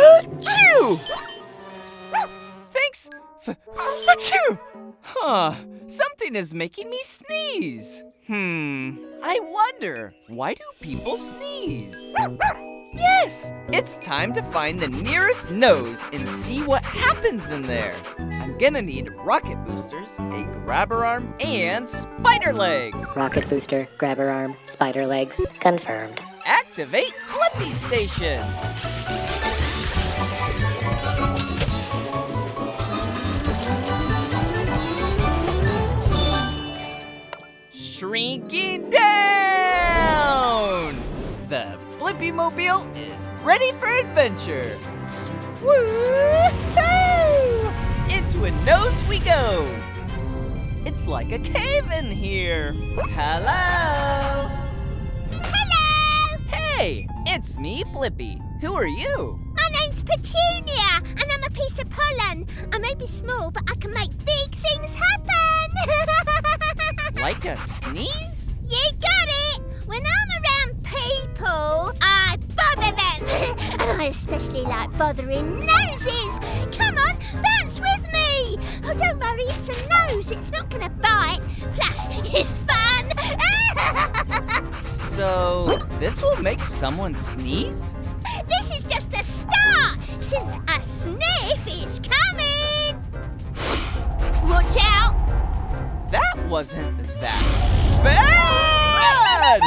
Achoo! Thanks for Huh, something is making me sneeze. I wonder, why do people sneeze? Yes, it's time to find the nearest nose and see what happens in there. I'm gonna need rocket boosters, a grabber arm, and spider legs. Rocket booster, grabber arm, spider legs, confirmed. Activate Blippi Station. Shrinking down! The Blippi Mobile is ready for adventure. Woo-hoo! Into a nose we go. It's like a cave in here. Hello? Hello! Hey, it's me, Blippi. Who are you? My name's Petunia, and I'm a piece of pollen. I may be small, but I can make big things happen. Like a sneeze? You got it! When I'm around people, I bother them. And I especially like bothering noses. Come on, bounce with me. Oh, don't worry, it's a nose. It's not going to bite. Plus, it's fun. So, this will make someone sneeze? This is just the start, since a sniff is coming. Watch out. That wasn't that bad!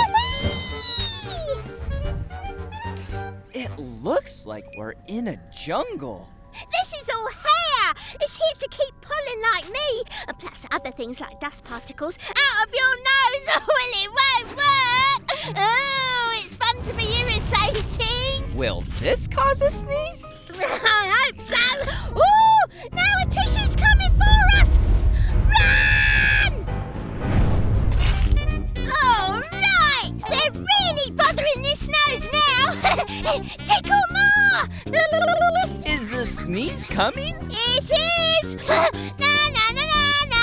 It looks like we're in a jungle. This is all hair. It's here to keep pollen like me, and plus other things like dust particles out of your nose. Well, it won't work. Oh, it's fun to be irritating. Will this cause a sneeze? I hope so. Ooh, now a tissue's coming for us. Run! All right, they're really bothering this nose now. Tickle more. Is a sneeze coming? It is! Na na na na na!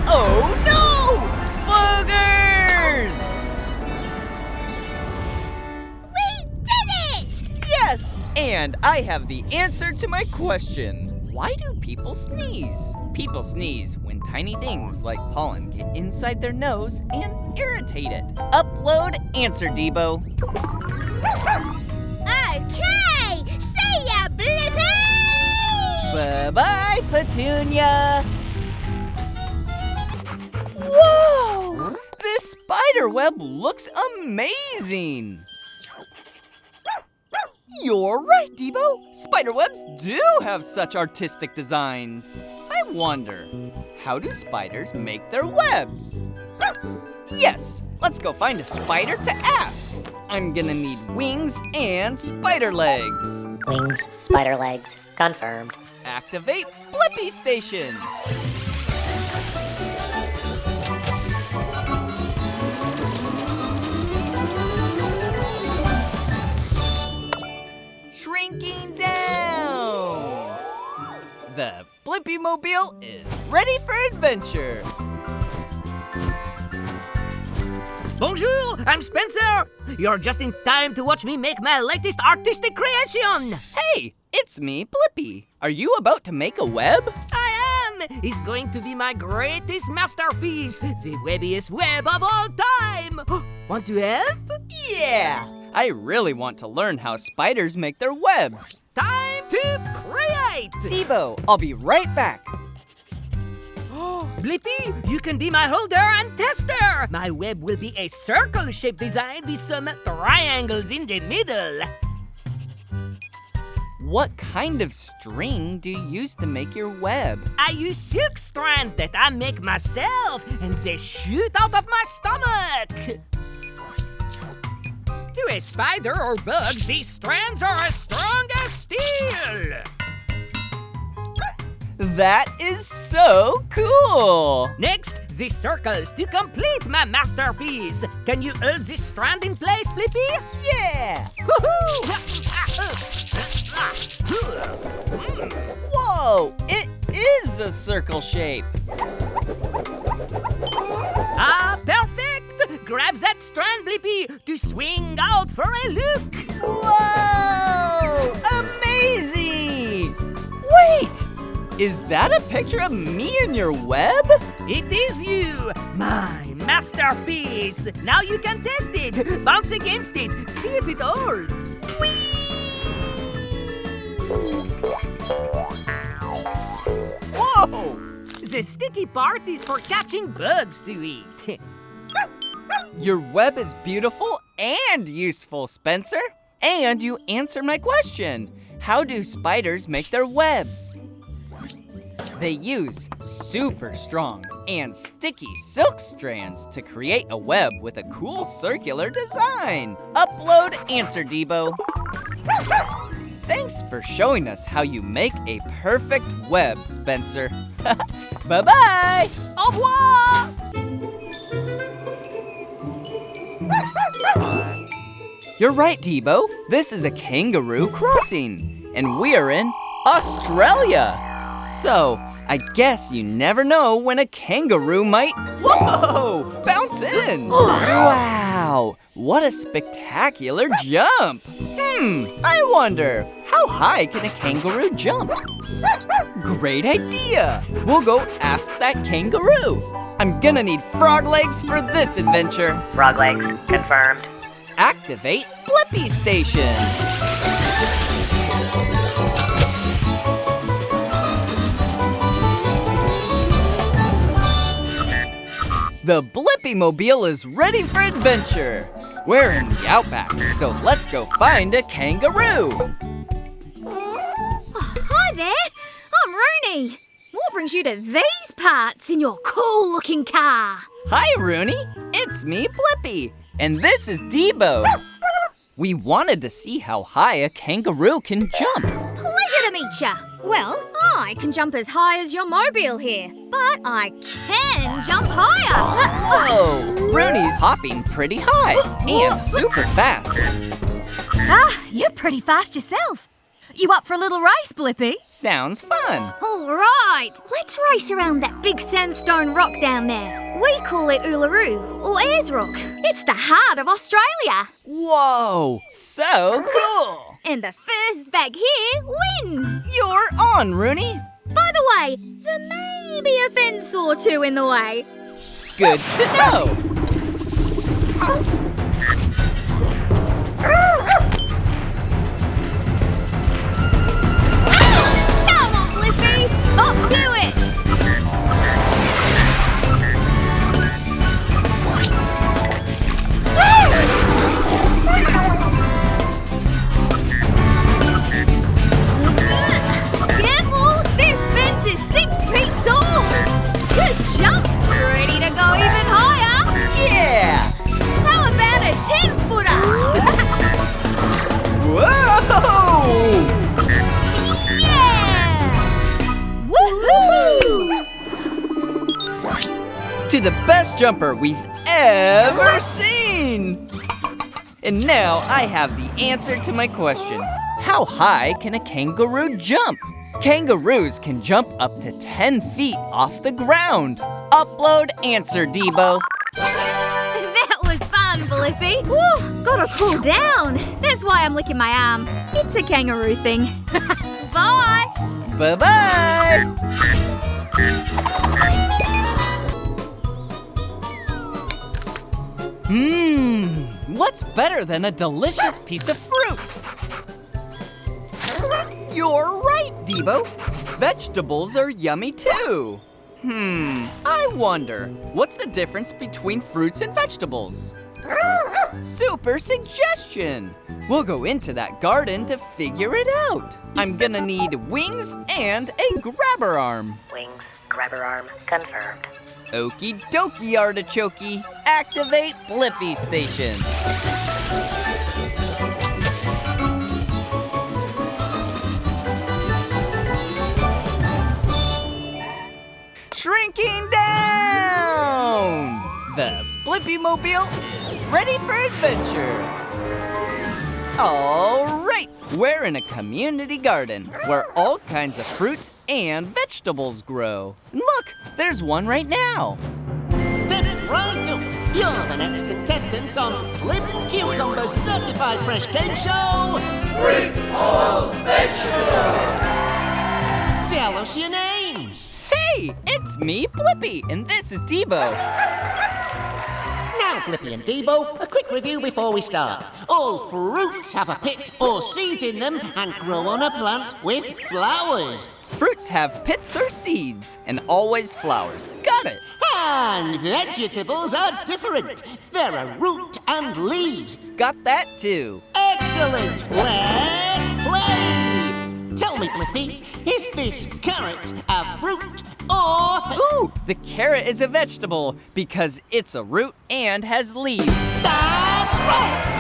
Oh no! Boogers! We did it! Yes! And I have the answer to my question. Why do people sneeze? People sneeze when tiny things like pollen get inside their nose and irritate it. Upload answer, Debo. Okay! See ya, Blippi! Bye-bye, Petunia! Whoa! This spider web looks amazing! You're right, Debo! Spider webs do have such artistic designs. I wonder, how do spiders make their webs? Yes! Let's go find a spider to ask. I'm gonna need wings and spider legs. Wings, spider legs, confirmed. Activate Blippi Station. Shrinking down. The Blippi Mobile is ready for adventure. Bonjour, I'm Spencer. You're just in time to watch me make my latest artistic creation. Hey, it's me, Blippi. Are you about to make a web? I am. It's going to be my greatest masterpiece, the webbiest web of all time. Want to help? Yeah! I really want to learn how spiders make their webs. Time to create. Debo, I'll be right back. Blippi, you can be my holder and tester. My web will be a circle-shaped design with some triangles in the middle. What kind of string do you use to make your web? I use silk strands that I make myself, and they shoot out of my stomach. To a spider or bug, these strands are as strong as steel. That is so cool! Next, the circles to complete my masterpiece. Can you hold this strand in place, Blippi? Yeah! Whoa! It is a circle shape. Ah, perfect! Grab that strand, Blippi, to swing out for a look. Whoa! Amazing! Wait! Is that a picture of me in your web? It is you, my masterpiece. Now you can test it. Bounce against it. See if it holds. Whoa! The sticky part is for catching bugs to eat. Your web is beautiful and useful, Spencer. And you answered my question. How do spiders make their webs? They use super strong and sticky silk strands to create a web with a cool circular design. Upload answer, Debo. Thanks for showing us how you make a perfect web, Spencer. Bye-bye! Au revoir! You're right, Debo. This is a kangaroo crossing, and we are in Australia. So, I guess you never know when a kangaroo might... Whoa! Bounce in! Wow! What a spectacular jump! I wonder, how high can a kangaroo jump? Great idea! We'll go ask that kangaroo. I'm gonna need frog legs for this adventure. Frog legs, confirmed. Activate Blippi Station. The Blippi Mobile is ready for adventure. We're in the outback, so let's go find a kangaroo. Oh, hi there. I'm Rooney. What brings you to these parts in your cool-looking car? Hi, Rooney. It's me, Blippi. And this is Debo. We wanted to see how high a kangaroo can jump. Pleasure to meet ya. Well, I can jump as high as your mobile here, but I can jump higher. Whoa! Rooney's hopping pretty high and super fast. Ah, you're pretty fast yourself. You up for a little race, Blippi? Sounds fun. All right, let's race around that big sandstone rock down there. We call it Uluru, or Ayers Rock. It's the heart of Australia. Whoa! So cool! And the first bag here wins. You're on, Rooney. By the way, there may be a fence or two in the way. Good to know. Come on, Blippi, up to it. Careful, this fence is 6 feet tall. Good jump. Ready to go even higher? Yeah! How about a 10-footer? Whoa! Yeah! Woohoo! To the best jumper we've ever seen! And now I have the answer to my question. How high can a kangaroo jump? Kangaroos can jump up to 10 feet off the ground. Upload answer, Debo. That was fun, Blippi. Whew, gotta cool down. That's why I'm licking my arm. It's a kangaroo thing. Bye. Bye-bye! What's better than a delicious piece of fruit? You're right, Debo. Vegetables are yummy too. I wonder, what's the difference between fruits and vegetables? Super suggestion! We'll go into that garden to figure it out. I'm gonna need wings and a grabber arm. Wings, grabber arm, confirmed. Okie dokie, artichoke. Activate Blippi Station. Shrinking down! The Blippi Mobile is ready for adventure. All We're in a community garden where all kinds of fruits and vegetables grow. Look, there's one right now. Step right up. You're the next contestants on Slim Cucumber's Certified Fresh Game Show. Fruit or vegetable? Tell us your names. Hey, it's me, Blippi, and this is Debo. Now, Blippi and Debo, a quick review before we start. All fruits have a pit or seeds in them and grow on a plant with flowers. Fruits have pits or seeds, and always flowers. Got it. And vegetables are different. There are root and leaves. Got that too. Excellent! Let's play! Tell me, Blippi, is this carrot a fruit or... Ooh, the carrot is a vegetable because it's a root and has leaves. That's right!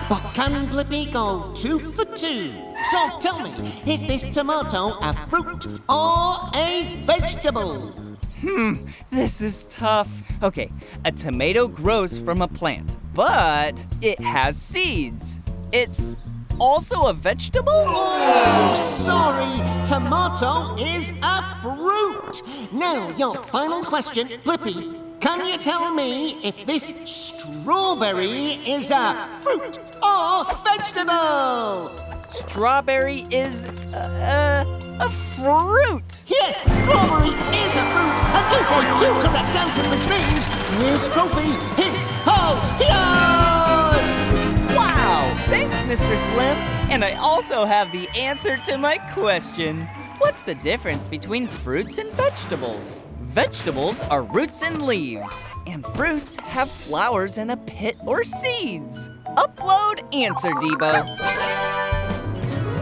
But can Blippi go 2 for 2? So tell me, is this tomato a fruit or a vegetable? This is tough. Okay, a tomato grows from a plant, but it has seeds. It's also a vegetable? Oh, sorry. Tomato is a fruit. Now, your final question, Blippi. Can you tell me if this strawberry is a fruit or vegetable? Strawberry is a fruit. Yes, strawberry is a fruit, and you gave 2 correct answers, which means this trophy is all yours! Wow, thanks, Mr. Slim. And I also have the answer to my question. What's the difference between fruits and vegetables? Vegetables are roots and leaves, and fruits have flowers and a pit or seeds. Upload answer, Debo.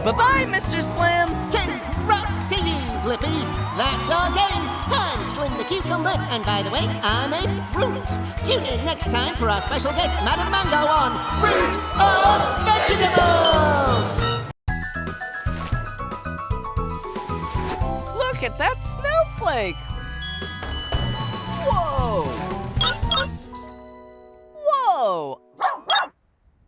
Bye-bye, Mr. Slim. Congrats to you, Blippi. That's our game. I'm Slim the Cucumber, and by the way, I'm a fruit. Tune in next time for our special guest, Madam Mango, on Fruit or Vegetable. Look at that snowflake. Whoa. Whoa.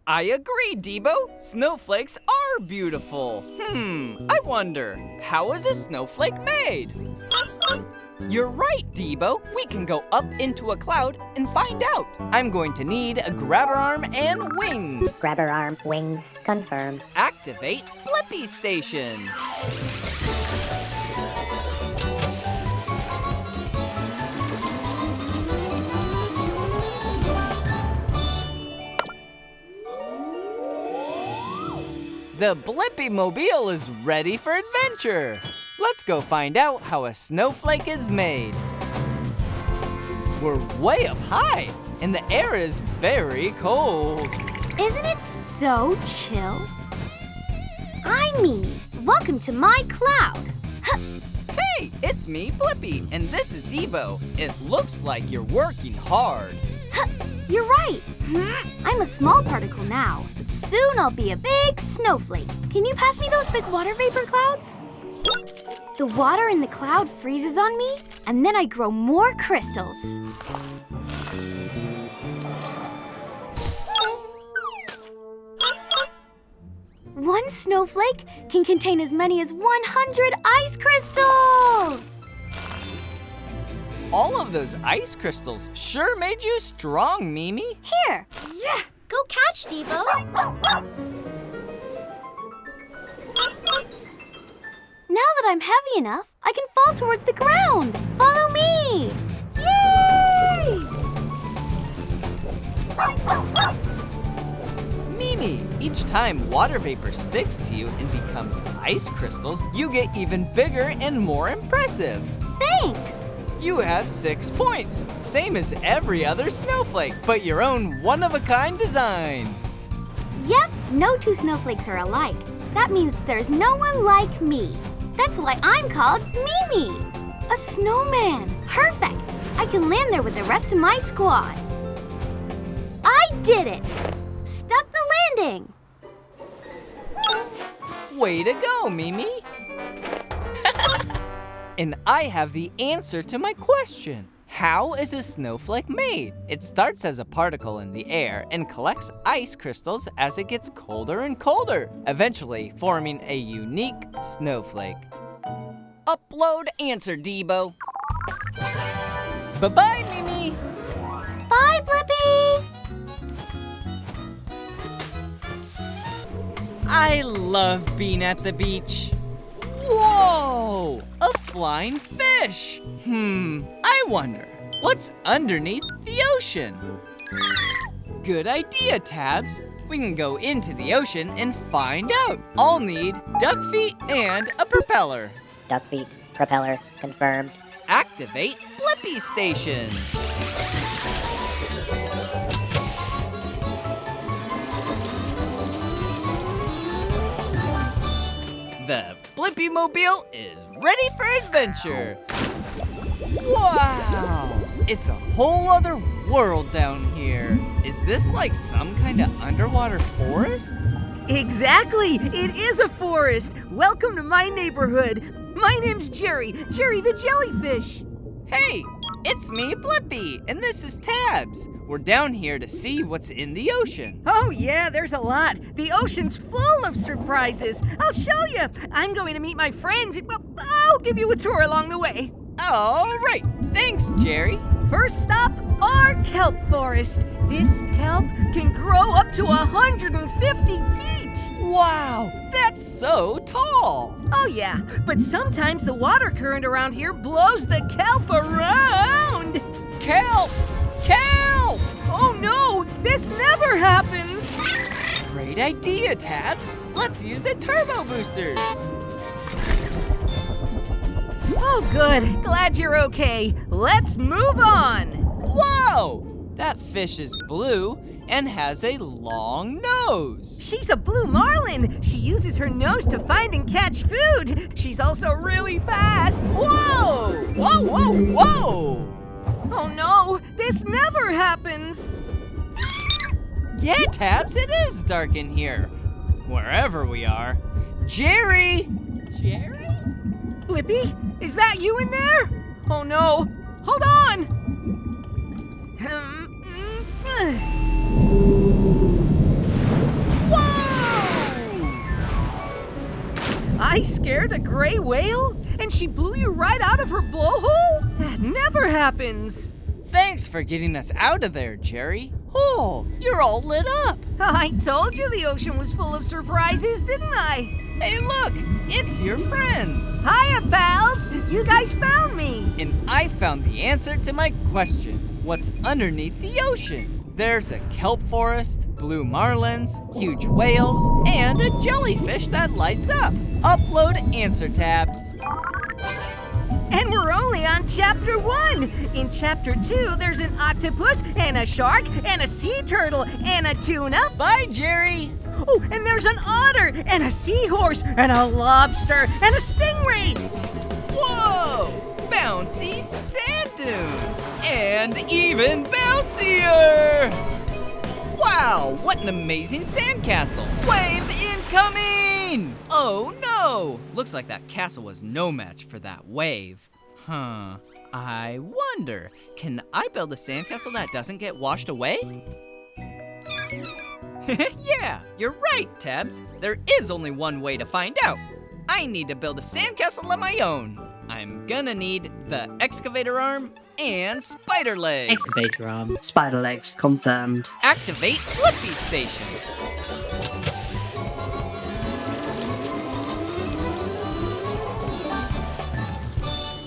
I agree, Debo. Snowflakes are beautiful. I wonder, how is a snowflake made? You're right, Debo. We can go up into a cloud and find out. I'm going to need a grabber arm and wings. Grabber arm, wings, confirmed. Activate Blippi Station. The Blippi Mobile is ready for adventure. Let's go find out how a snowflake is made. We're way up high, and the air is very cold. Isn't it so chill? I'm Mimi. Welcome to my cloud. Hey, it's me, Blippi, and this is Debo. It looks like you're working hard. You're right. I'm a small particle now, but soon I'll be a big snowflake. Can you pass me those big water vapor clouds? The water in the cloud freezes on me, and then I grow more crystals. One snowflake can contain as many as 100 ice crystals! All of those ice crystals sure made you strong, Mimi. Here! Yeah. Go catch, Debo. Now that I'm heavy enough, I can fall towards the ground. Follow me! Yay! Mimi, each time water vapor sticks to you and becomes ice crystals, you get even bigger and more impressive. Thanks! You have 6 points, same as every other snowflake, but your own one-of-a-kind design. Yep, no 2 snowflakes are alike. That means there's no one like me. That's why I'm called Mimi. A snowman. Perfect. I can land there with the rest of my squad. I did it. Stuck the landing. Way to go, Mimi. And I have the answer to my question. How is a snowflake made? It starts as a particle in the air and collects ice crystals as it gets colder and colder, eventually forming a unique snowflake. Upload answer, Debo. Bye-bye, Mimi. Bye, Blippi. I love being at the beach. Whoa! A flying fish! I wonder, what's underneath the ocean? Good idea, Tabs. We can go into the ocean and find out. I'll need duck feet and a propeller. Duck feet, propeller, confirmed. Activate Blippi Station. The Blippi Mobile is ready for adventure. Wow! It's a whole other world down here. Is this like some kind of underwater forest? Exactly! It is a forest! Welcome to my neighborhood. My name's Jerry the jellyfish. Hey, it's me, Blippi, and this is Tabs. We're down here to see what's in the ocean. Oh yeah, there's a lot. The ocean's full of surprises. I'll show you. I'm going to meet my friends. Well, I'll give you a tour along the way. All right, thanks, Jerry. First stop, our kelp forest. This kelp can grow up to 150 feet. Wow, that's so tall. Oh yeah, but sometimes the water current around here blows the kelp around. Kelp! Kelp! Oh no, this never happens. Great idea, Tabs. Let's use the turbo boosters. Oh good, glad you're okay. Let's move on. Whoa! That fish is blue and has a long nose. She's a blue marlin. She uses her nose to find and catch food. She's also really fast. Whoa! Whoa, whoa, whoa! Oh no, this never happens. Yeah, Tabs, it is dark in here. Wherever we are. Jerry! Jerry? Blippi, is that you in there? Oh no, hold on. Whoa! I scared a gray whale? And she blew you right out of her blowhole? That never happens. Thanks for getting us out of there, Jerry. Oh, you're all lit up. I told you the ocean was full of surprises, didn't I? Hey, look, it's your friends. Hiya, pals. You guys found me. And I found the answer to my question. What's underneath the ocean? There's a kelp forest, blue marlins, huge whales, and a jellyfish that lights up. Upload answer, Tabs. And we're only on chapter 1. In chapter 2, there's an octopus and a shark and a sea turtle and a tuna. Bye, Jerry. Oh, and there's an otter and a seahorse and a lobster and a stingray. Whoa! Bouncy sand dune. And even bouncier! Wow, what an amazing sandcastle! Wave incoming! Oh no! Looks like that castle was no match for that wave. Huh, I wonder, can I build a sandcastle that doesn't get washed away? Yeah, you're right, Tabs. There is only one way to find out. I need to build a sandcastle of my own. I'm gonna need the excavator arm and spider legs. Excavator arm, spider legs, confirmed. Activate Blippi Station.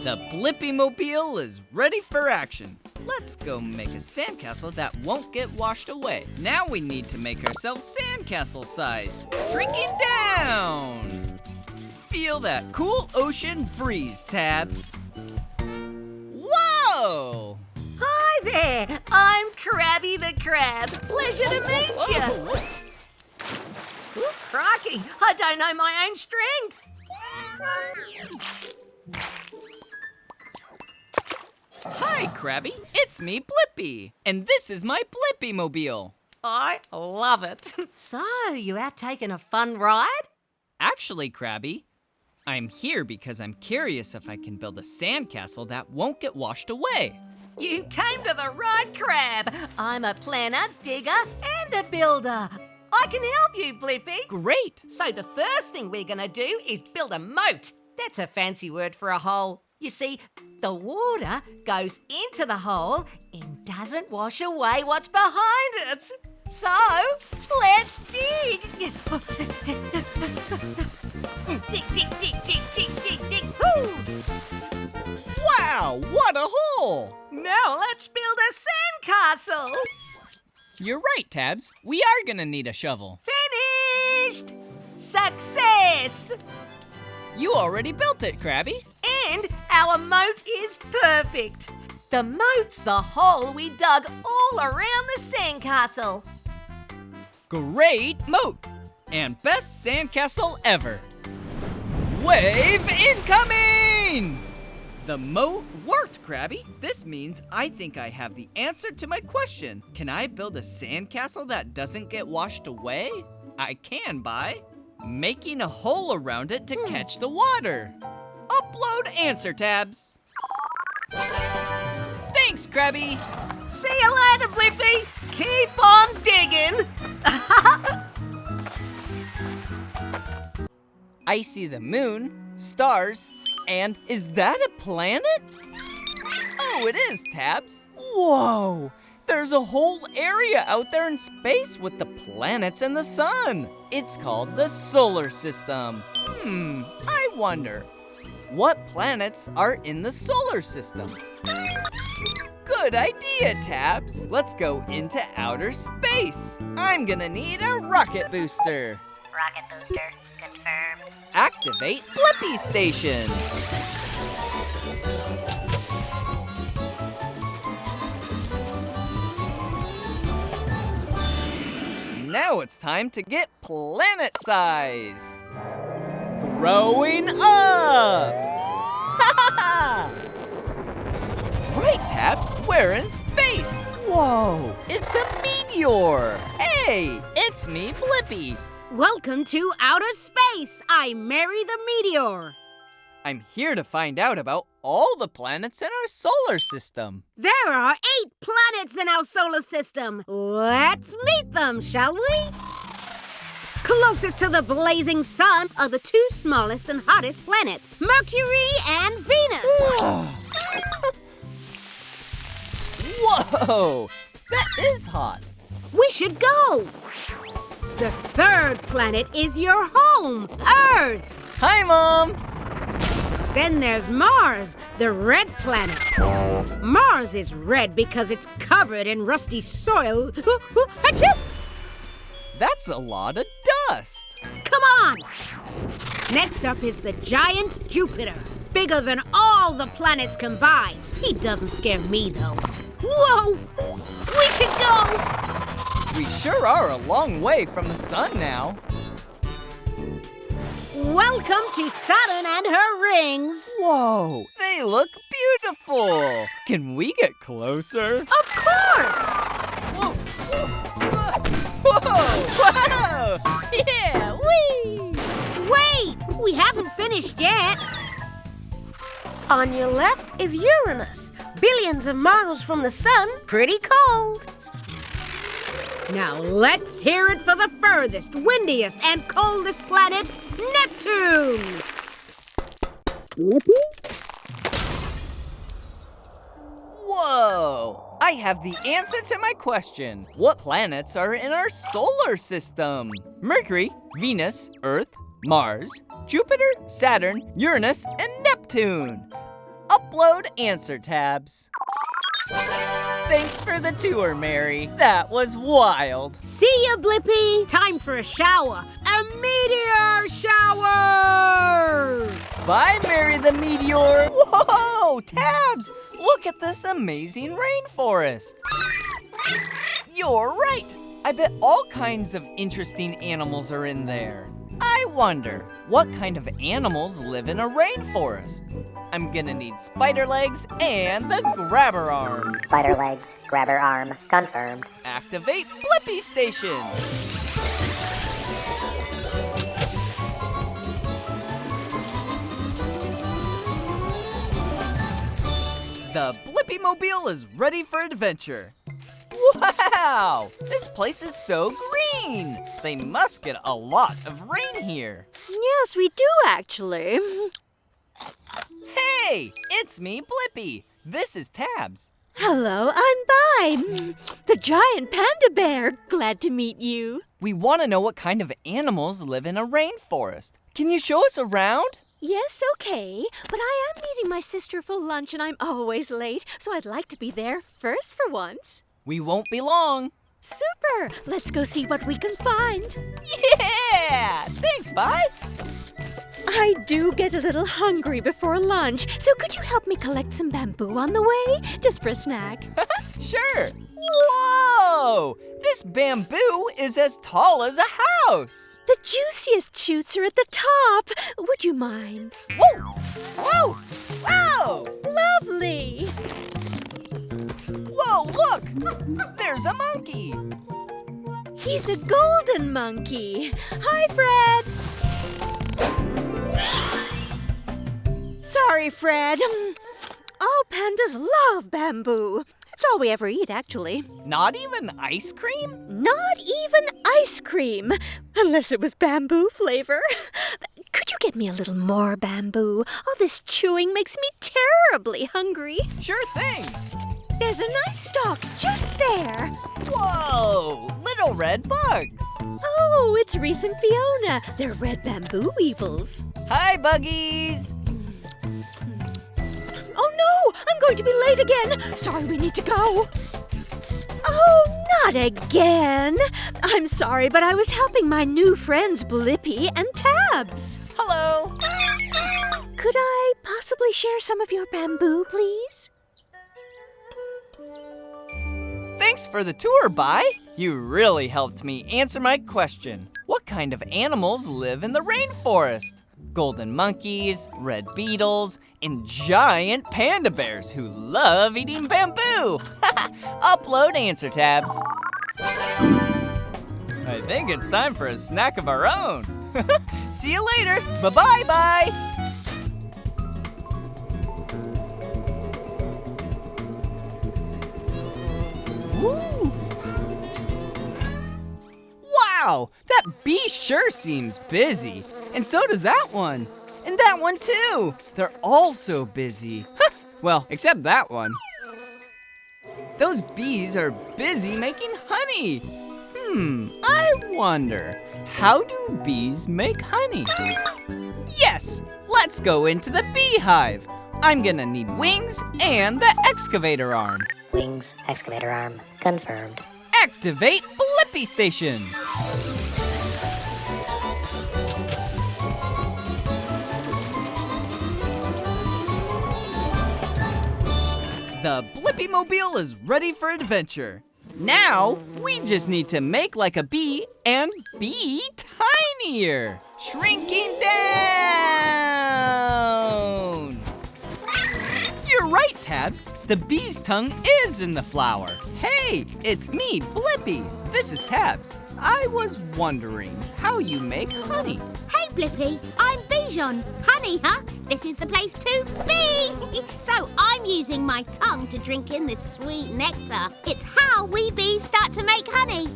The Blippi Mobile is ready for action. Let's go make a sandcastle that won't get washed away. Now we need to make ourselves sandcastle size. Shrinking down. Feel that cool ocean breeze, Tabs. Whoa! Hi there. I'm Krabby the Crab. Pleasure to meet you. Ooh, crikey. I don't know my own strength. Hi, Krabby. It's me, Blippi. And this is my Blippi Mobile. I love it. So, you out taking a fun ride? Actually, Krabby, I'm here because I'm curious if I can build a sandcastle that won't get washed away. You came to the right crab. I'm a planner, digger, and a builder. I can help you, Blippi. Great! So the first thing we're going to do is build a moat. That's a fancy word for a hole. You see, the water goes into the hole and doesn't wash away what's behind it. So, let's dig. Dig, dig, dig, dig, dig, dig, dig. Woo! Wow, what a hole! Now let's build a sandcastle. You're right, Tabs. We are gonna need a shovel. Finished! Success! You already built it, Krabby. And our moat is perfect. The moat's the hole we dug all around the sandcastle. Great moat! And best sandcastle ever. Wave incoming! The moat worked, Krabby. This means I think I have the answer to my question. Can I build a sandcastle that doesn't get washed away? I can by making a hole around it to catch the water. Upload answer tabs. Thanks, Krabby. See you later, Blippi. Keep on digging. I see the moon, stars, and is that a planet? Oh, it is, Tabs. Whoa! There's a whole area out there in space with the planets and the sun. It's called the solar system. I wonder, what planets are in the solar system? Good idea, Tabs. Let's go into outer space. I'm gonna need a rocket booster. Rocket booster confirmed. Activate Blippi Station. Now it's time to get planet size. Growing up! Right, Tabs, we're in space. Whoa, it's a meteor. Hey, it's me, Blippi. Welcome to outer space. I'm Mary the Meteor. I'm here to find out about all the planets in our solar system. There are 8 planets in our solar system. Let's meet them, shall we? Closest to the blazing sun are the 2 smallest and hottest planets, Mercury and Venus. Whoa, that is hot. We should go. The 3rd planet is your home, Earth. Hi, Mom. Then there's Mars, the red planet. Mars is red because it's covered in rusty soil. That's a lot of dust. Come on! Next up is the giant Jupiter, bigger than all the planets combined. He doesn't scare me, though. Whoa! We should go! We sure are a long way from the sun now. Welcome to Saturn and her rings. Whoa, they look beautiful. Can we get closer? Of course! Whoa, whoa, whoa, whoa! Yeah, whee! Wait, we haven't finished yet. On your left is Uranus, billions of miles from the sun, pretty cold. Now let's hear it for the furthest, windiest, and coldest planet, Neptune! Whoa! I have the answer to my question. What planets are in our solar system? Mercury, Venus, Earth, Mars, Jupiter, Saturn, Uranus, and Neptune. Upload answer tabs. Thanks for the tour, Mary. That was wild. See ya, Blippi. Time for a shower. A meteor shower! Bye, Mary the Meteor. Whoa, Tabs! Look at this amazing rainforest. You're right. I bet all kinds of interesting animals are in there. I wonder, what kind of animals live in a rainforest? I'm gonna need spider legs and the grabber arm. Spider legs, grabber arm, confirmed. Activate Blippi Station. The Blippi Blippi-mobile is ready for adventure. Wow! This place is so green! They must get a lot of rain here. Yes, we do actually. Hey! It's me, Blippi. This is Tabs. Hello, I'm Bi, the giant panda bear. Glad to meet you. We want to know what kind of animals live in a rainforest. Can you show us around? Yes, okay, but I am meeting my sister for lunch and I'm always late, so I'd like to be there first for once. We won't be long. Super! Let's go see what we can find. Yeah! Thanks, Bi. I do get a little hungry before lunch, so could you help me collect some bamboo on the way? Just for a snack. Sure. Whoa! This bamboo is as tall as a house. The juiciest shoots are at the top. Would you mind? Whoa! Whoa! Whoa! Lovely! Whoa, look! There's a monkey. He's a golden monkey. Hi, Fred. Sorry, Fred. All pandas love bamboo. It's all we ever eat, actually. Not even ice cream? Not even ice cream, unless it was bamboo flavor. Could you get me a little more bamboo? All this chewing makes me terribly hungry. Sure thing. There's a nice stalk just there. Whoa! Little red bugs. Oh, it's Reese and Fiona. They're red bamboo weevils. Hi, buggies. Oh no! I'm going to be late again. Sorry, we need to go. Oh, not again. I'm sorry, but I was helping my new friends Blippi and Tabs. Hello. Could I possibly share some of your bamboo, please? Thanks for the tour, Bi. You really helped me answer my question. What kind of animals live in the rainforest? Golden monkeys, red beetles, and giant panda bears who love eating bamboo. Upload answer, Tabs. I think it's time for a snack of our own. See you later. Bye-bye, Bi. Woo. Wow, that bee sure seems busy. And so does that one. And that one too. They're all so busy. Well, except that one. Those bees are busy making honey. I wonder, how do bees make honey? Yes, let's go into the beehive. I'm gonna need wings and the excavator arm. Wings, excavator arm, confirmed. Activate Blippi Station. The Blippi-mobile is ready for adventure. Now, we just need to make like a bee and be tinier. Shrinking down. You're right, Tabs. The bee's tongue is in the flower. Hey, it's me, Blippi. This is Tabs. I was wondering how you make honey. Hey, Blippi, I'm Bijan. Honey, huh? This is the place to be. So I'm using my tongue to drink in this sweet nectar. It's how we bees start to make honey.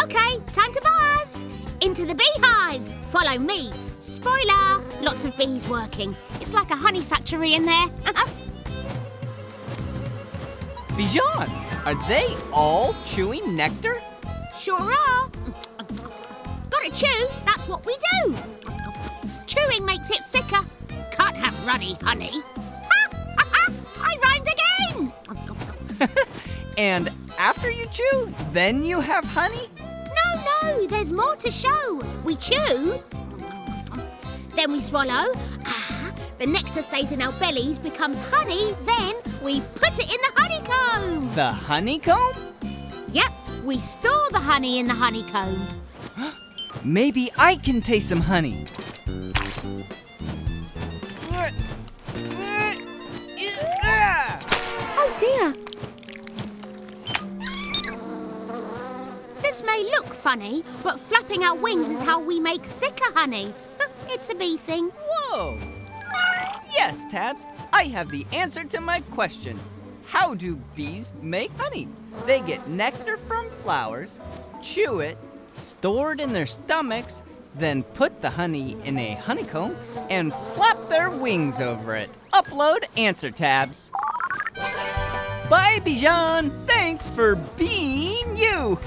Okay, time to buzz. Into the beehive. Follow me. Spoiler, lots of bees working. It's like a honey factory in there. Bijan, are they all chewing nectar? Sure are. Gotta chew, that's what we do. Chewing makes it thicker. Can't have runny honey. I rhymed again. And after you chew, then you have honey? No, there's more to show. We chew, then we swallow. The nectar stays in our bellies, becomes honey, then we put it in the honeycomb. The honeycomb? Yep, we store the honey in the honeycomb. Maybe I can taste some honey. Oh dear. This may look funny, but flapping our wings is how we make thicker honey. It's a bee thing. Whoa! Yes, Tabs, I have the answer to my question. How do bees make honey? They get nectar from flowers, chew it, store it in their stomachs, then put the honey in a honeycomb and flap their wings over it. Upload answer, Tabs. Bye, Bijan. Thanks for being you.